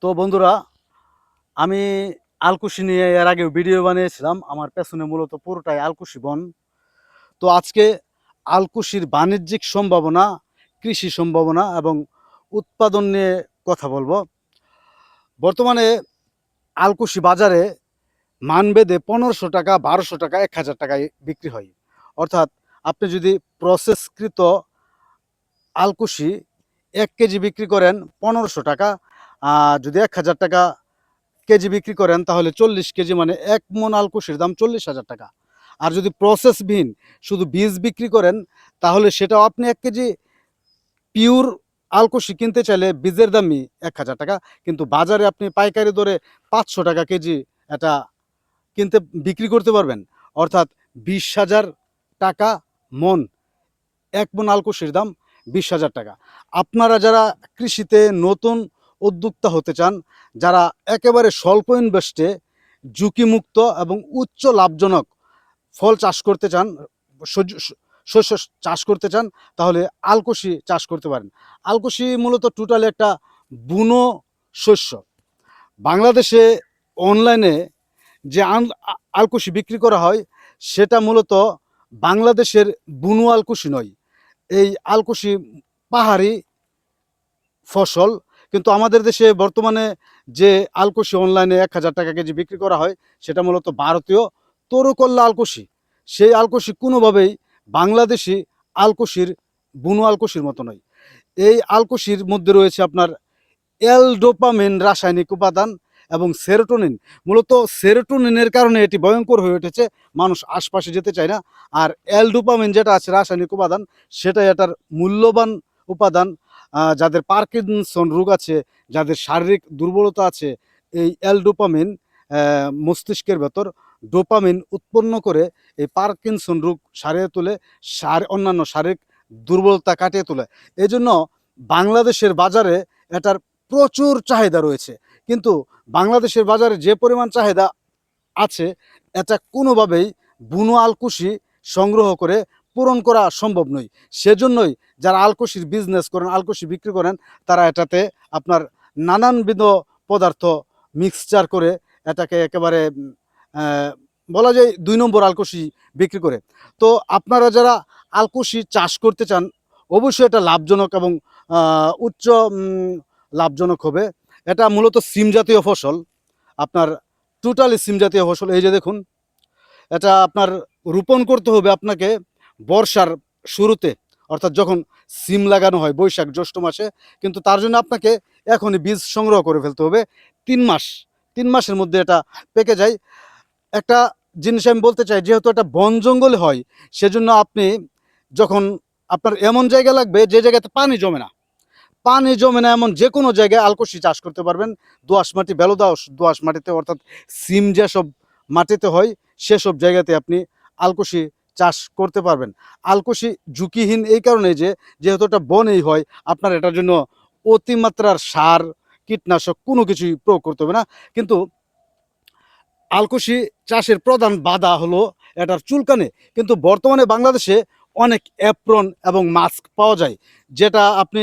তো বন্ধুরা, আমি আলকুশি নিয়ে এর আগেও ভিডিও বানিয়েছিলাম। আমার পেছনে মূলত পুরোটাই আলকুশি বন। তো আজকে আলকুশির বাণিজ্যিক সম্ভাবনা, কৃষি সম্ভাবনা এবং উৎপাদন নিয়ে কথা বলবো। বর্তমানে আলকুশি বাজারে মানবেদে 1500 টাকা, 1200 টাকা, 1000 টাকায় বিক্রি হয়। অর্থাৎ আপনি যদি প্রসেসকৃত আলকুশি 1 কেজি বিক্রি করেন 1500 টাকা, আর যদি 1000 টাকা কেজি বিক্রি করেন তাহলে 40 কেজি মানে 1 মন আলকুশির দাম 40,000 টাকা। আর যদি প্রসেসবিহীন শুধু বীজ বিক্রি করেন তাহলে সেটাও আপনি 1 কেজি পিওর আলকুশি কিনতে চাইলে বীজের দামই 1000 টাকা, কিন্তু বাজারে আপনি পাইকারি দরে 500 টাকা কেজি এটা কিনতে বিক্রি করতে পারবেন। অর্থাৎ 20,000 টাকা মন। 1 মন আলকুশির দাম 20,000 টাকা। আপনারা যারা কৃষিতে নতুন উদ্যোক্তা হতে চান, যারা একেবারে স্বল্প ইনভেস্টে ঝুঁকিমুক্ত এবং উচ্চ লাভজনক ফল চাষ করতে চান, শস্য চাষ করতে চান, তাহলে আলকুশি চাষ করতে পারেন। আলকুশি মূলত টোটালি একটা বুনো শস্য। বাংলাদেশে অনলাইনে যে আলকুশি বিক্রি করা হয় সেটা মূলত বাংলাদেশের বুনো আলকুশি নয়। এই আলকুশি পাহাড়ি ফসল, কিন্তু আমাদের দেশে বর্তমানে যে আলকুশি অনলাইনে 1000 টাকা কেজি বিক্রি করা হয় সেটা মূলত ভারতীয় তরুকল্লা আলকুশি। সেই আলকুশি কোনোভাবেই বাংলাদেশি আলকুশির বুনো আলকুশির মতো নয়। এই আলকুশির মধ্যে রয়েছে আপনার এল-ডোপামিন রাসায়নিক উপাদান এবং সেরোটোনিন। মূলত সেরোটোনিনের কারণে এটি ভয়ঙ্কর হয়ে উঠেছে, মানুষ আশপাশে যেতে চায় না। আর এল-ডোপামিন যেটা আছে রাসায়নিক উপাদান, সেটাই এটার মূল্যবান উপাদান। যাদের পার্কিনসন রোগ আছে, যাদের শারীরিক দুর্বলতা আছে, এই এল-ডোপামিন মস্তিষ্কের ভেতর ডোপামিন উৎপন্ন করে এই পার্কিনসন রোগ সারিয়ে তোলে, অন্যান্য শারীরিক দুর্বলতা কাটিয়ে তোলে। এই জন্য বাংলাদেশের বাজারে এটার প্রচুর চাহিদা রয়েছে। কিন্তু বাংলাদেশের বাজারে যে পরিমাণ চাহিদা আছে, এটা কোনোভাবেই বুনো আলকুশি সংগ্রহ করে পূরণ করা সম্ভব নয়। সেজন্যই যারা আলকুশির বিজনেস করেন, আলকুশি বিক্রি করেন, তারা এটাতে আপনার নানানবিধ পদার্থ মিক্সচার করে এটাকে একেবারে বলা যায় 2 নম্বর আলকুশি বিক্রি করে। তো আপনারা যারা আলকুশি চাষ করতে চান, অবশ্যই এটা লাভজনক এবং উচ্চ লাভজনক হবে। এটা মূলত সিম জাতীয় ফসল, আপনার টোটালি সিম জাতীয় ফসল। এই যে দেখুন, এটা আপনার রোপণ করতে হবে আপনাকে বর্ষার শুরুতে, অর্থাৎ যখন সিম লাগানো হয় বৈশাখ জ্যৈষ্ঠ মাসে। কিন্তু তার জন্য আপনাকে এখনই বীজ সংগ্রহ করে ফেলতে হবে। 3 মাস, 3 মাসের মধ্যে এটা পেকে যায়। একটা জিনিস আমি বলতে চাই, যেহেতু এটা বন জঙ্গলে হয়, সেজন্য আপনি যখন আপনার এমন জায়গা লাগবে যে জায়গাতে পানি জমে না এমন যে কোনো জায়গায় আলকুশি চাষ করতে পারবেন। দোআঁশ মাটি, দোআঁশ মাটিতে, অর্থাৎ সিম যেসব মাটিতে হয় সেসব জায়গাতে আপনি আলকুশি চাষ করতে পারবেন। আলকুশি ঝুঁকিহীন এই কারণে যে যেহেতু এটা বনেই হয়, আপনার এটার জন্য অতিমাত্রার সার, কীটনাশক কোনো কিছুই প্রয়োগ করতে হবে না। কিন্তু আলকুশি চাষের প্রধান বাধা হলো এটার চুলকানি। কিন্তু বর্তমানে বাংলাদেশে অনেক অ্যাপ্রন এবং মাস্ক পাওয়া যায়, যেটা আপনি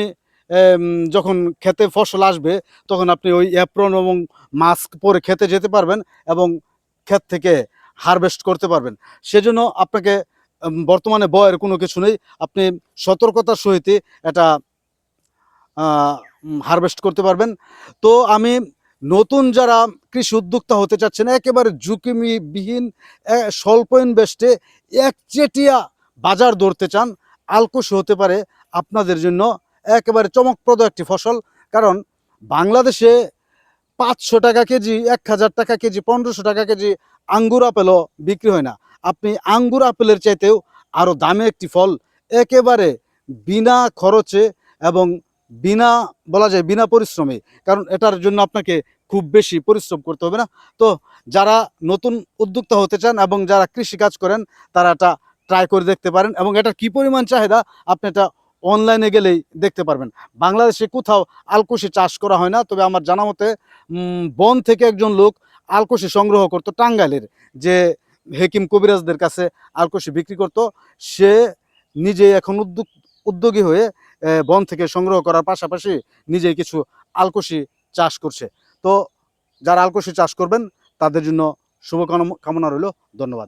যখন খেতে ফসল আসবে তখন আপনি ওই অ্যাপ্রন এবং মাস্ক পরে খেতে যেতে পারবেন এবং ক্ষেত থেকে হারভেস্ট করতে পারবেন। সেজন্য আপনাকে বর্তমানে ভয়ের কোনো কিছু নেই। আপনি সতর্কতার সহিত এটা হারভেস্ট করতে পারবেন। তো আমি নতুন যারা কৃষি উদ্যোক্তা হতে চাচ্ছেন, একেবারে ঝুঁকিবিহীন স্বল্প ইনভেস্টে একচেটিয়া বাজার ধরতে চান, আলকুশি হতে পারে আপনাদের জন্য একেবারে চমকপ্রদ একটি ফসল। কারণ বাংলাদেশে 500 টাকা কেজি, 1000 টাকা কেজি, 1500 টাকা কেজি আঙ্গুর আপেলও বিক্রি হয় না। আপনি আঙ্গুর আপেলের চাইতেও আরও দামি একটি ফল একেবারে বিনা খরচে এবং বিনা, বলা যায় বিনা পরিশ্রমে, কারণ এটার জন্য আপনাকে খুব বেশি পরিশ্রম করতে হবে না। তো যারা নতুন উদ্যোক্তা হতে চান এবং যারা কৃষিকাজ করেন, তারা এটা ট্রাই করে দেখতে পারেন এবং এটার কী পরিমাণ চাহিদা আপনি এটা অনলাইনে গেলেই দেখতে পারবেন। বাংলাদেশে কোথাও আলকুশি চাষ করা হয় না, তবে আমার জানা মতে বন থেকে একজন লোক আলকুশি সংগ্রহ করতো টাঙ্গাইলের, যে হেকিম কবিরাজদের কাছে আলকুশি বিক্রি করত। সে নিজে এখন উদ্যোগী হয়ে বন থেকে সংগ্রহ করার পাশাপাশি নিজেই কিছু আলকুশি চাষ করছে। তো যারা আলকুশি চাষ করবেন তাদের জন্য শুভকামনা রইল। ধন্যবাদ।